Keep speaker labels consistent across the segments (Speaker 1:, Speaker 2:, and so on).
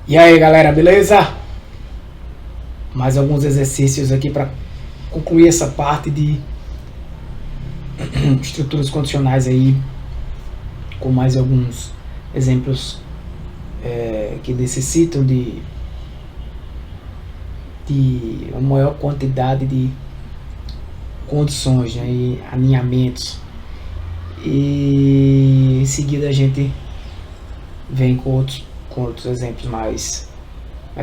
Speaker 1: E aí galera, beleza? Mais alguns exercícios aqui para concluir essa parte de estruturas condicionais aí, com mais alguns exemplos que necessitam de uma maior quantidade de condições, né, e alinhamentos. E em seguida a gente vem com outros exemplos mais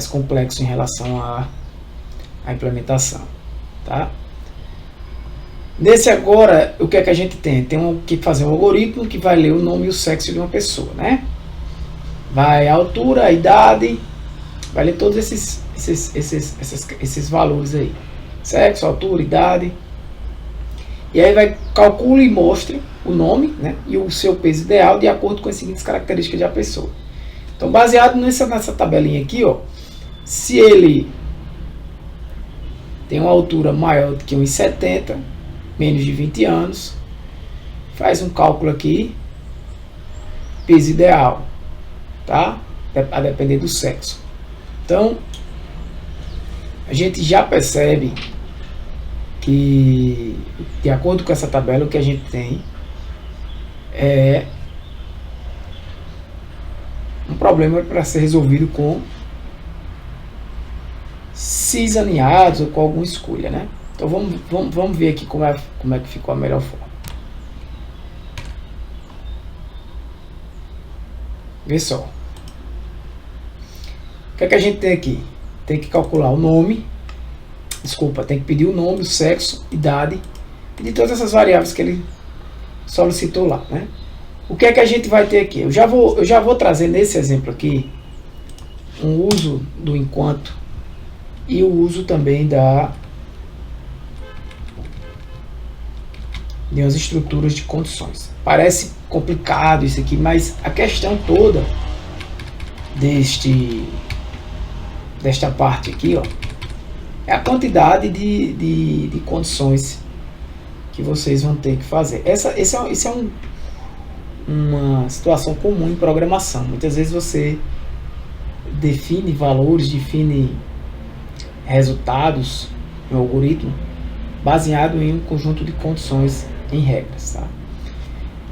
Speaker 1: complexos em relação à implementação, tá? Nesse agora, o que é que a gente tem? Tem que fazer um algoritmo que vai ler o nome e o sexo de uma pessoa, né? Vai a altura, a idade, vai ler todos esses valores aí. Sexo, altura, idade. E aí vai calcula e mostra o nome, né, e o seu peso ideal de acordo com as seguintes características da pessoa. Então, baseado nessa tabelinha aqui, ó, se ele tem uma altura maior do que 1,70, menos de 20 anos, faz um cálculo aqui, peso ideal, tá? A depender do sexo. Então, a gente já percebe que, de acordo com essa tabela, o que a gente tem é um problema para ser resolvido com cis alinhados ou com alguma escolha, né? Então vamos ver aqui como é que ficou a melhor forma. Vê só. O que é que a gente tem aqui? Tem que calcular o nome, tem que pedir o nome, o sexo, idade, pedir todas essas variáveis que ele solicitou lá, né? O que é que a gente vai ter aqui? Eu já vou trazer nesse exemplo aqui um uso do enquanto e o uso também de umas estruturas de condições. Parece complicado isso aqui, mas a questão toda desta parte aqui, ó, é a quantidade de condições que vocês vão ter que fazer. Isso é uma situação comum em programação. Muitas vezes você define valores, define resultados no algoritmo baseado em um conjunto de condições em regras, tá?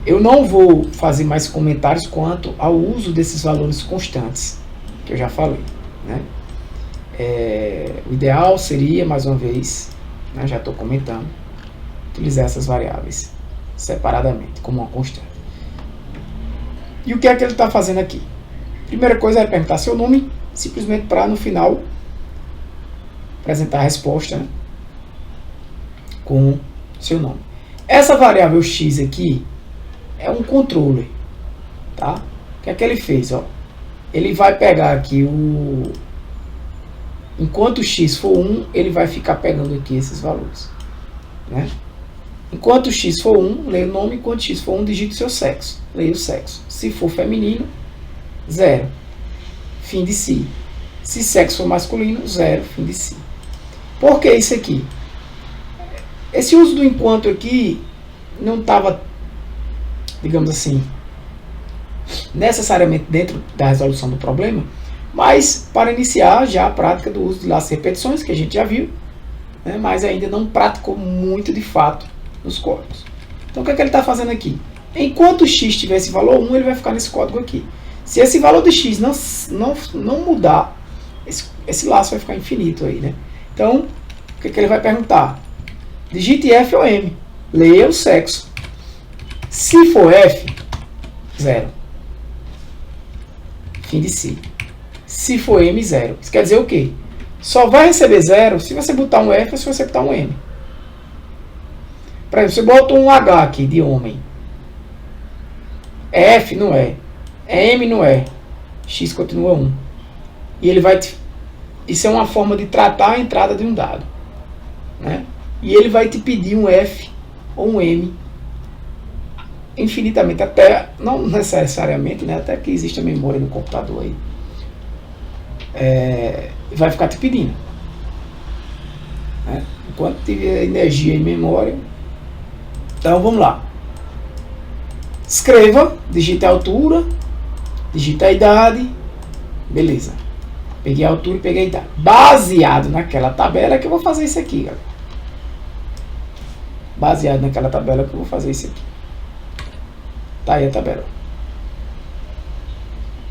Speaker 1: Eu não vou fazer mais comentários quanto ao uso desses valores constantes, que eu já falei, né? O ideal seria, mais uma vez, né, já estou comentando, utilizar essas variáveis separadamente, como uma constante. E o que é que ele está fazendo aqui? Primeira coisa é perguntar seu nome, simplesmente para no final apresentar a resposta, né, com seu nome. Essa variável x aqui é um controle, tá? O que é que ele fez? Ó? Ele vai pegar aqui enquanto x for 1, ele vai ficar pegando aqui esses valores, né? Enquanto x for 1, leia o nome. Enquanto x for 1, digite o seu sexo. Leia o sexo. Se for feminino, 0. Fim de si. Se sexo for masculino, 0. Fim de si. Por que isso aqui? Esse uso do enquanto aqui não estava, digamos assim, necessariamente dentro da resolução do problema, mas para iniciar já a prática do uso de laços e repetições, que a gente já viu, né, mas ainda não praticou muito de fato nos códigos. Então o que é que ele está fazendo aqui? Enquanto x tiver esse valor 1, ele vai ficar nesse código aqui. Se esse valor de x não mudar, esse laço vai ficar infinito aí, né? Então, o que é que ele vai perguntar? Digite F ou M. Leia o sexo. Se for F, 0. Fim de si. Se for M, 0. Isso quer dizer o quê? Só vai receber 0 se você botar um F ou se você botar um M. Por exemplo, você bota um H aqui de homem. F não é. M não é. X continua 1. E ele vai... Isso é uma forma de tratar a entrada de um dado, né? E ele vai te pedir um F ou um M infinitamente, até, não necessariamente, né, até que exista memória no computador aí. Vai ficar te pedindo, né? Enquanto tiver energia e memória. Então vamos lá. Escreva, digite a altura, digite a idade, beleza. Peguei a altura e peguei a idade. Baseado naquela tabela que eu vou fazer isso aqui, galera. Baseado naquela tabela que eu vou fazer isso aqui. Tá aí a tabela.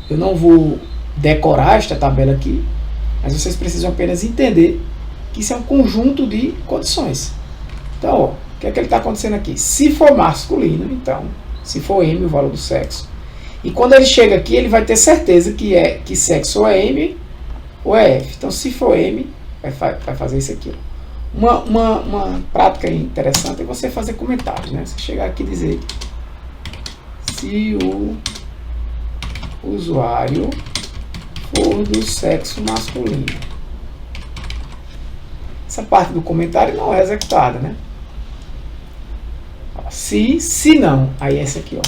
Speaker 1: Eu não vou decorar esta tabela aqui, mas vocês precisam apenas entender que isso é um conjunto de condições. Então, ó, o que é que ele está acontecendo aqui? Se for masculino, então, se for M, o valor do sexo. E quando ele chega aqui, ele vai ter certeza que sexo ou é M ou é F. Então, se for M, vai fazer isso aqui. Uma prática interessante é você fazer comentários, né? Você chegar aqui e dizer se o usuário for do sexo masculino. Essa parte do comentário não é executada, né? Se não, aí essa aqui, ó.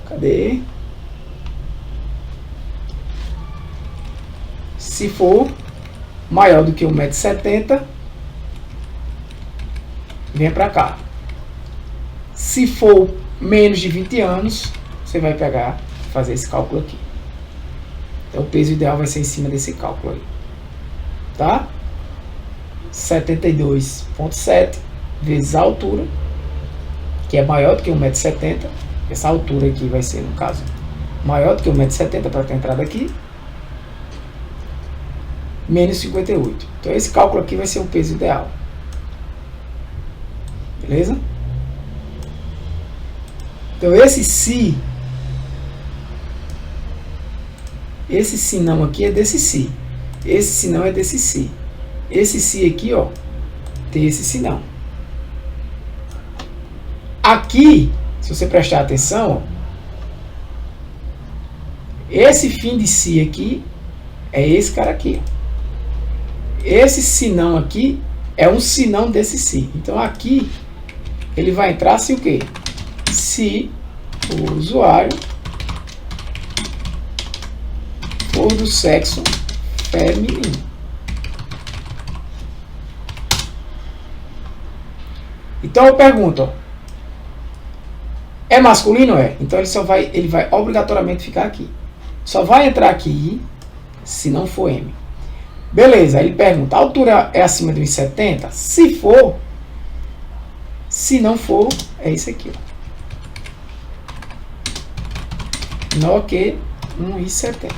Speaker 1: Cadê? Se for maior do que 1,70 m, vem para cá. Se for menos de 20 anos, você vai pegar e fazer esse cálculo aqui. Então o peso ideal vai ser em cima desse cálculo aí. Tá? 72,7 vezes a altura, que é maior do que 1,70 m. Essa altura aqui vai ser, no caso, maior do que 1,70 m para ter entrada aqui. Menos 58. Então esse cálculo aqui vai ser o peso ideal. Beleza? Então esse se não aqui é desse se. Esse se não é desse se. Esse se aqui, ó, tem esse se não. Aqui, se você prestar atenção, ó, esse fim de se aqui é esse cara aqui, ó. Esse sinão aqui é um sinão desse se. Então aqui ele vai entrar se o quê? Se o usuário for do sexo feminino. Então eu pergunto, ó, é masculino? É. Então ele vai obrigatoriamente ficar aqui. Só vai entrar aqui se não for M. Beleza, aí ele pergunta, a altura é acima de 1,70 m? Se for, se não for, é isso aqui, ó. Menor que 1,70 m.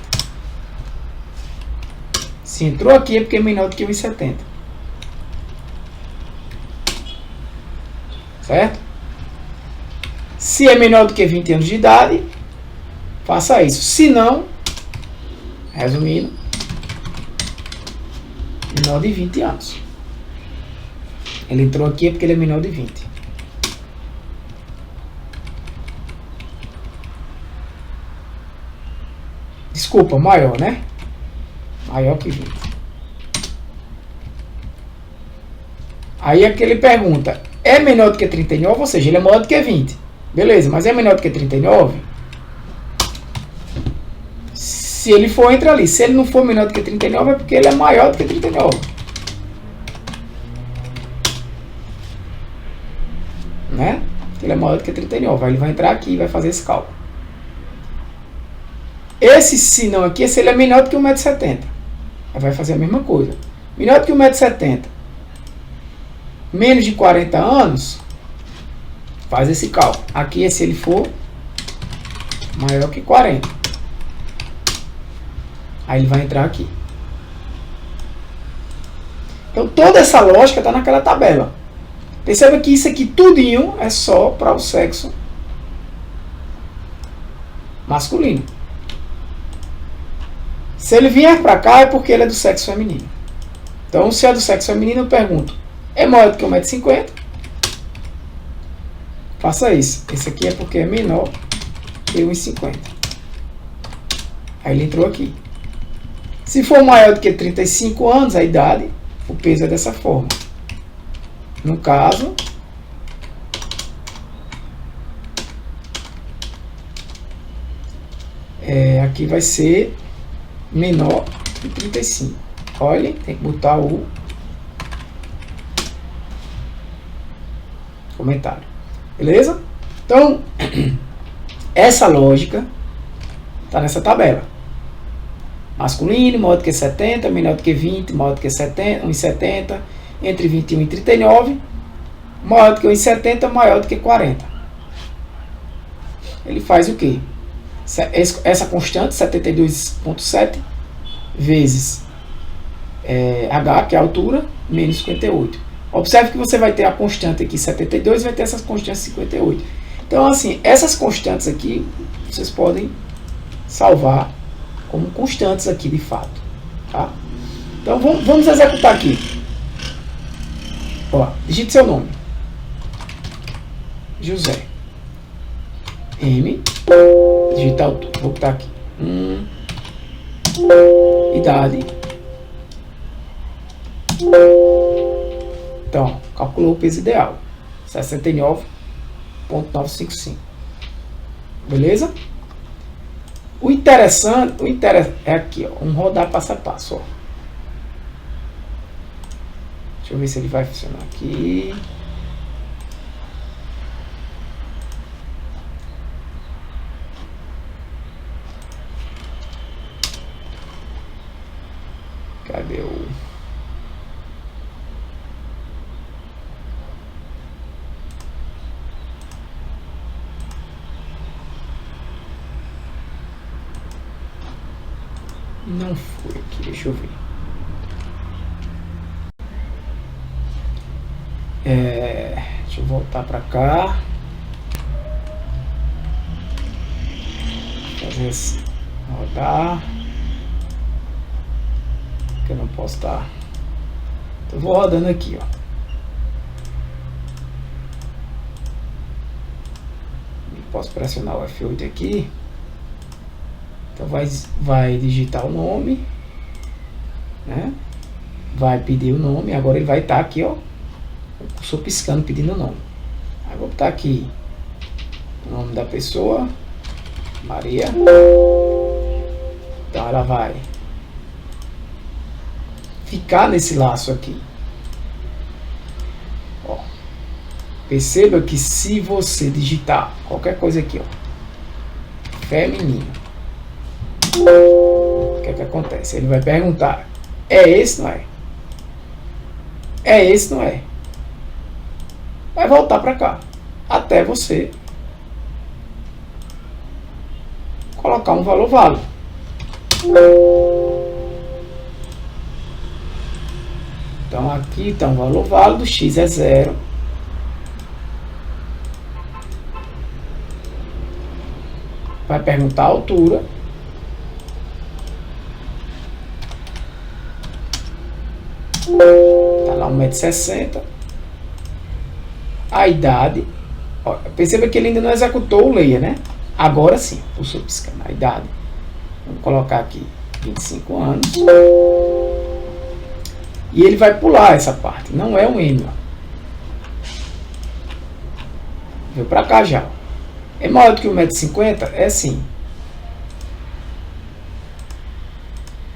Speaker 1: Se entrou aqui é porque é menor do que 1,70 m. Certo? Se é menor do que 20 anos de idade, faça isso. Se não, resumindo, menor de 20 anos. Ele entrou aqui é porque ele é menor de 20. Desculpa, maior, né? Maior que 20. Aí aqui ele pergunta, é menor do que 39? Ou seja, ele é maior do que 20. Beleza, mas é menor do que 39? Se ele for, entra ali. Se ele não for menor do que 39, é porque ele é maior do que 39. Né? Ele é maior do que 39. Aí ele vai entrar aqui e vai fazer esse cálculo. Esse se não aqui, se ele é menor do que 1,70 m. Aí vai fazer a mesma coisa. Menor do que 1,70 m. Menos de 40 anos, faz esse cálculo. Aqui é se ele for maior que 40. Aí ele vai entrar aqui. Então toda essa lógica está naquela tabela. Perceba que isso aqui tudinho é só para o sexo masculino. Se ele vier para cá é porque ele é do sexo feminino. Então se é do sexo feminino eu pergunto, é maior do que 1,50 m? Faça isso. Esse aqui é porque é menor que 1,50 m. Aí ele entrou aqui. Se for maior do que 35 anos, a idade, o peso é dessa forma. No caso, aqui vai ser menor que 35. Olha, tem que botar o comentário. Beleza? Então, essa lógica está nessa tabela. masculino, maior do que 70, menor do que 20, maior do que 70, 1,70, entre 21 e 39, maior do que 1,70, maior do que 40. Ele faz o quê? Essa constante, 72,7, vezes H, que é a altura, menos 58. Observe que você vai ter a constante aqui, 72, e vai ter essas constantes, 58. Então, assim, essas constantes aqui, vocês podem salvar como constantes aqui, de fato. Tá? Então, vamos executar aqui. Ó, digite seu nome. José. M. Digita altura. Vou botar aqui. Idade. Então, calculou o peso ideal. 69,955. Beleza? O interessante é aqui, ó, um rodar passo a passo. Ó. Deixa eu ver se ele vai funcionar aqui. Cadê o... Não foi aqui, deixa eu ver. Deixa eu voltar para cá. Fazer esse rodar. Que eu não posso estar. Então vou rodando aqui, ó. Posso pressionar o F8 aqui. Então vai digitar o nome, né? Vai pedir o nome. Agora ele vai estar aqui, ó, o cursor piscando pedindo o nome. Aí vou botar aqui o nome da pessoa, Maria. Então ela vai ficar nesse laço aqui. Ó, perceba que se você digitar qualquer coisa aqui, ó, feminino, o que é que acontece? Ele vai perguntar: é esse, não é? É esse, não é? Vai voltar para cá até você colocar um valor válido. Então aqui está um valor válido, x é 0. Vai perguntar a altura. Está lá 1,60 m. A idade. Ó, perceba que ele ainda não executou o layer, né? Agora sim, pulsou piscando. A idade. Vamos colocar aqui 25 anos. E ele vai pular essa parte. Não é um M. Veio para cá já. É maior do que 1,50 m? É sim.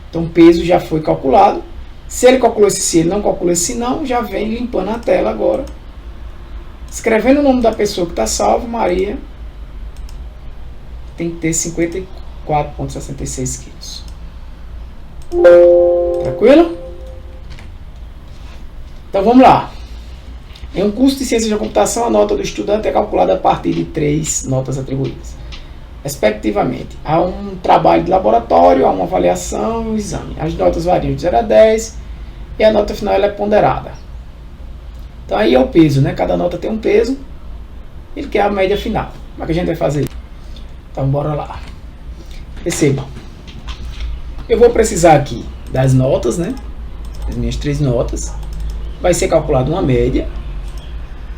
Speaker 1: Então o peso já foi calculado. Se ele calculou esse sim, ele não calculou esse não, já vem limpando a tela agora. Escrevendo o nome da pessoa que está salvo, Maria. Tem que ter 54,66 quilos. Tranquilo? Então vamos lá. Em um curso de ciência da computação, a nota do estudante é calculada a partir de 3 notas atribuídas, respectivamente. Há um trabalho de laboratório, há uma avaliação e um exame. As notas variam de 0 a 10 e a nota final ela é ponderada. Então aí é o peso, né? Cada nota tem um peso. Ele quer a média final. Como é que a gente vai fazer? Então bora lá. Percebam. Eu vou precisar aqui das notas, né? As minhas 3 notas. Vai ser calculada uma média,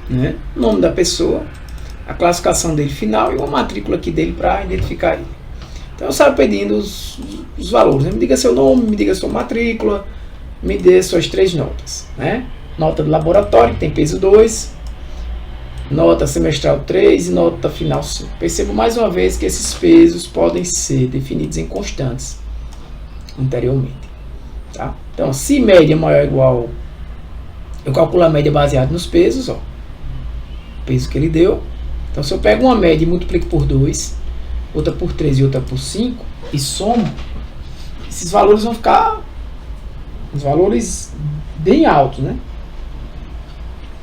Speaker 1: né? O nome da pessoa, a classificação dele final e uma matrícula aqui dele para identificar ele. Então eu saio pedindo os valores, né? Me diga seu nome, me diga sua matrícula, me dê suas 3 notas, né? Nota do laboratório, que tem peso 2, nota semestral 3 e nota final 5. Percebo mais uma vez que esses pesos podem ser definidos em constantes anteriormente, tá? Então se média é maior ou igual, eu calculo a média baseada nos pesos, ó, o peso que ele deu. Então se eu pego uma média e multiplico por 2, outra por 3 e outra por 5 e somo, esses valores vão ficar os valores bem altos, né?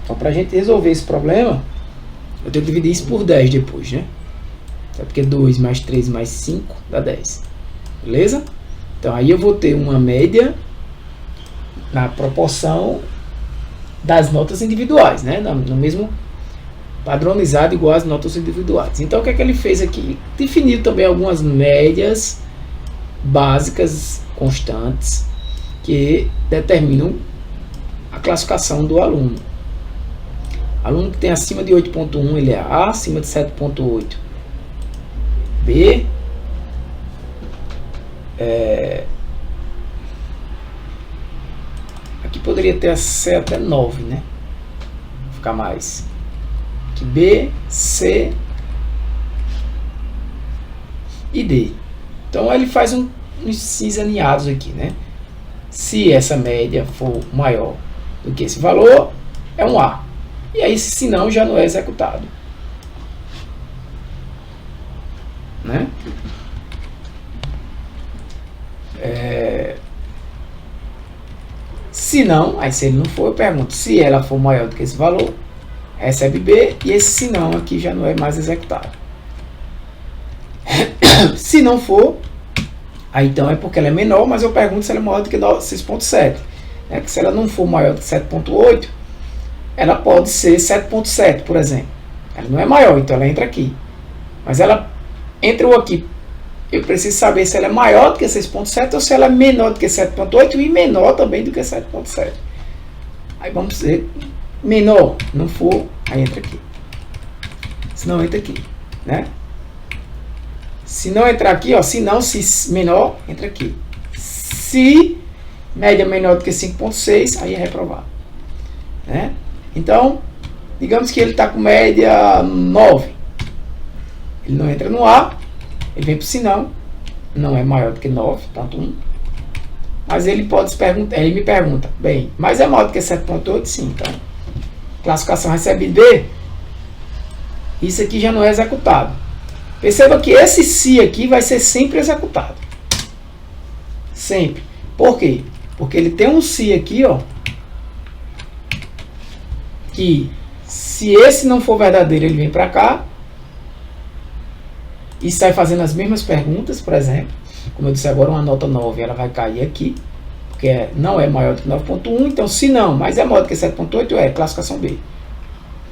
Speaker 1: Então, para a gente resolver esse problema, eu tenho que dividir isso por 10 depois, né? É porque 2 mais 3 mais 5 dá 10. Beleza? Então, aí eu vou ter uma média na proporção das notas individuais, né? No mesmo padronizado igual às notas individuais. Então, o que é que ele fez aqui? Definiu também algumas médias básicas constantes que determinam a classificação do aluno. Aluno que tem acima de 8.1, ele é A, acima de 7.8, B, aqui poderia ter C até 9, né? Ficar mais. Aqui B, C e D. Então ele faz uns cinzaneados aqui, né? Se essa média for maior do que esse valor, é um A. E aí, se não, já não é executado. Né? Se não, aí se ele não for, eu pergunto se ela for maior do que esse valor, recebe B, e esse se não aqui já não é mais executado. Se não for, aí então é porque ela é menor, mas eu pergunto se ela é maior do que 6.7. Né? Que se ela não for maior do que 7.8, ela pode ser 7.7, por exemplo. Ela não é maior, então ela entra aqui. Mas ela entrou aqui. Eu preciso saber se ela é maior do que 6.7 ou se ela é menor do que 7.8 e menor também do que 7.7. Aí vamos dizer, menor, não for, aí entra aqui. Se não, entra aqui. Né? Se não entrar aqui, ó, se não, se menor, entra aqui. Se média menor do que 5.6, aí é reprovado. Né? Então, digamos que ele está com média 9. Ele não entra no A, ele vem para o se não é maior do que 9, ponto 1. Mas ele pode se perguntar, ele me pergunta, bem, mas é maior do que 7.8? Sim, então, classificação recebe B, isso aqui já não é executado. Perceba que esse se aqui vai ser sempre executado. Sempre. Por quê? Porque ele tem um se aqui, ó, que se esse não for verdadeiro, ele vem para cá e sai fazendo as mesmas perguntas, por exemplo. Como eu disse agora, uma nota 9, ela vai cair aqui, porque não é maior do que 9.1, então se não, mas é maior do que 7.8, é classificação B.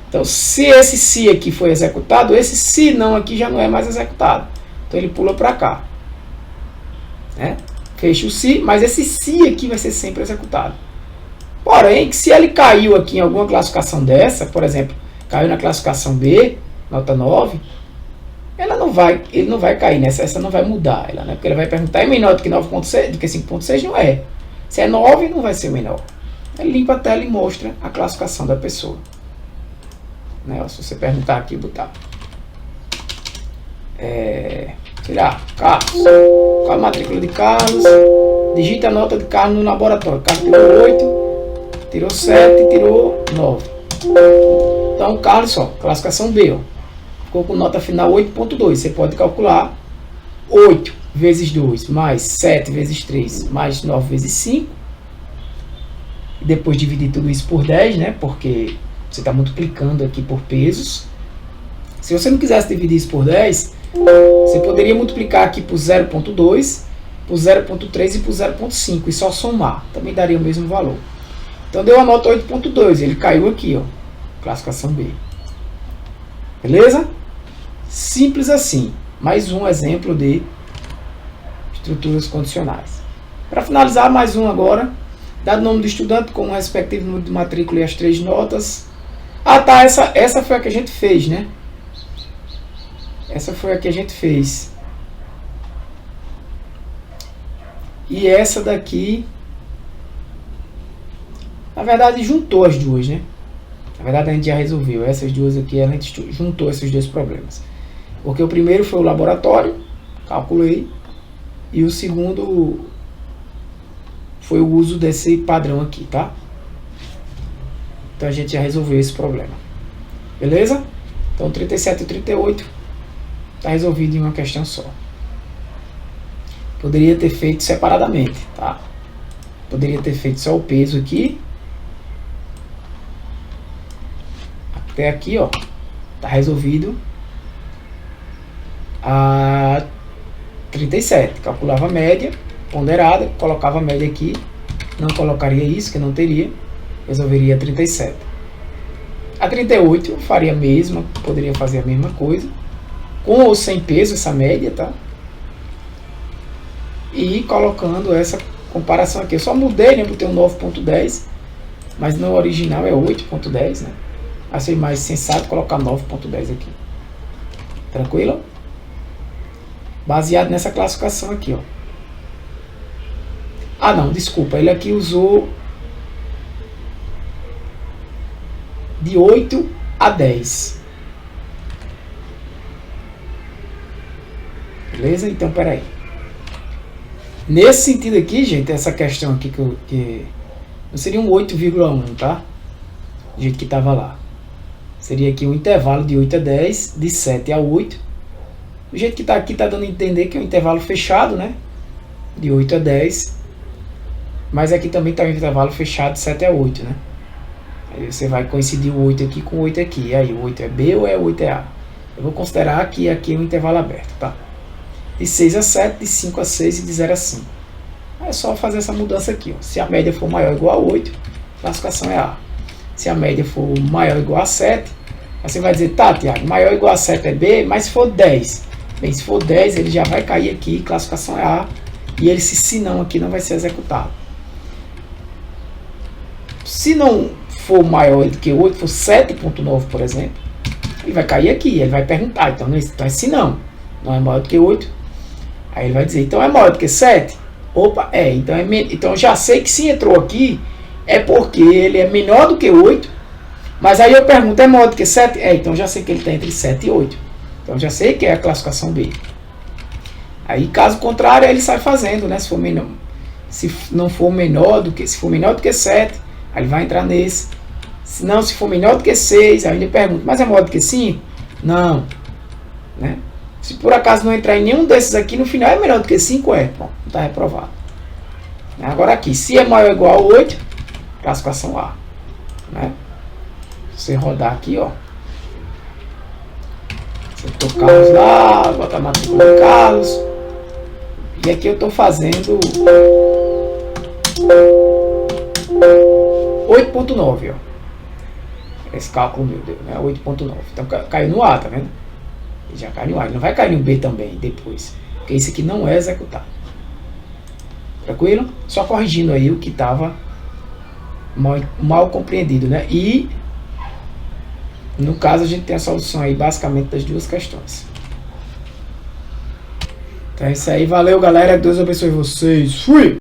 Speaker 1: Então, se esse se aqui foi executado, esse se não aqui já não é mais executado. Então, ele pula para cá. Né? Fecha o se, mas esse se aqui vai ser sempre executado. Porém, se ele caiu aqui em alguma classificação dessa, por exemplo, caiu na classificação B, nota 9, ele não vai cair nessa, essa não vai mudar, ela, né? Porque ele vai perguntar, é menor do que 9.6, do que 5.6? Não é. Se é 9, não vai ser menor. Ele limpa a tela e mostra a classificação da pessoa. Né? Se você perguntar aqui, botar Carlos, qual a matrícula de Carlos, digita a nota de Carlos no laboratório. Carlos tirou 8, tirou 7, tirou 9. Então, Carlos, ó, classificação B, ó, ficou com nota final 8.2. Você pode calcular 8 vezes 2 mais 7 vezes 3 mais 9 vezes 5. E depois dividir tudo isso por 10, né? Porque você está multiplicando aqui por pesos. Se você não quisesse dividir isso por 10, você poderia multiplicar aqui por 0.2, por 0.3 e por 0.5 e só somar. Também daria o mesmo valor. Então deu a nota 8.2. Ele caiu aqui, ó. Classificação B. Beleza? Simples assim. Mais um exemplo de estruturas condicionais. Para finalizar, mais um agora. Dado o nome do estudante com o respectivo número de matrícula e as 3 notas. Ah, tá. Essa foi a que a gente fez, né? Essa foi a que a gente fez. E essa daqui, na verdade, juntou as duas, né? Na verdade, a gente já resolveu. Essas duas aqui, a gente juntou esses dois problemas. Porque o primeiro foi o laboratório, calculei. E o segundo foi o uso desse padrão aqui, tá? Então, a gente já resolveu esse problema. Beleza? Então, 37 e 38 está resolvido em uma questão só. Poderia ter feito separadamente, tá? Poderia ter feito só o peso aqui. Até aqui, ó. Tá resolvido. A 37. Calculava a média ponderada, colocava a média aqui. Não colocaria isso, que não teria. Resolveria a 37. A 38 eu faria a mesma, poderia fazer a mesma coisa. Com ou sem peso essa média, tá? E colocando essa comparação aqui. Eu só mudei, né? Botei um 9.10, mas no original é 8.10, né? Achei mais sensato colocar 9.10 aqui. Tranquilo? Baseado nessa classificação aqui, ó. Ah, não, desculpa. Ele aqui usou de 8 a 10. Beleza? Então, peraí. Nesse sentido aqui, gente, essa questão aqui que não seria um 8,1, tá? Do jeito que estava lá. Seria aqui um intervalo de 8 a 10, de 7 a 8. Do jeito que está aqui, está dando a entender que é um intervalo fechado, né? De 8 a 10. Mas aqui também está um intervalo fechado de 7 a 8, né? Aí você vai coincidir o 8 aqui com o 8 aqui. E aí, o 8 é B ou é o 8 é A? Eu vou considerar que aqui é um intervalo aberto, tá? De 6 a 7, de 5 a 6 e de 0 a 5. É só fazer essa mudança aqui, ó. Se a média for maior ou igual a 8, a classificação é A. Se a média for maior ou igual a 7, aí você vai dizer, tá, Tiago, maior ou igual a 7 é B, mas se for 10. Bem, se for 10, ele já vai cair aqui, classificação é A, e ele, se não aqui, não vai ser executado. Se não for maior do que 8, for 7.9, por exemplo, ele vai cair aqui, ele vai perguntar, então é se não é maior do que 8, aí ele vai dizer, então é maior do que 7? Opa, então então já sei que se entrou aqui, é porque ele é menor do que 8, mas aí eu pergunto, é maior do que 7? Então já sei que ele está entre 7 e 8, então já sei que é a classificação B. Aí caso contrário, ele sai fazendo, né? Se não for menor do que, se for menor do que 7, aí ele vai entrar nesse. Se for menor do que 6, aí ele pergunta, mas é maior do que 5? Não, né? Se por acaso não entrar em nenhum desses aqui, no final é menor do que 5, bom, não está reprovado. Agora aqui, se é maior ou igual a 8, classificação A, né? Você rodar aqui, ó. Você botou Carlos lá, botar a matrícula de Carlos. E aqui eu estou fazendo 8.9, ó. Esse cálculo meu deu, né? 8.9. Então caiu no A, tá vendo? Ele já cai no A. Ele não vai cair no B também depois. Porque isso aqui não é executado. Tranquilo? Só corrigindo aí o que estava mal compreendido, né? E no caso a gente tem a solução aí basicamente das duas questões. Então é isso aí. Valeu, galera. Deus abençoe vocês. Fui!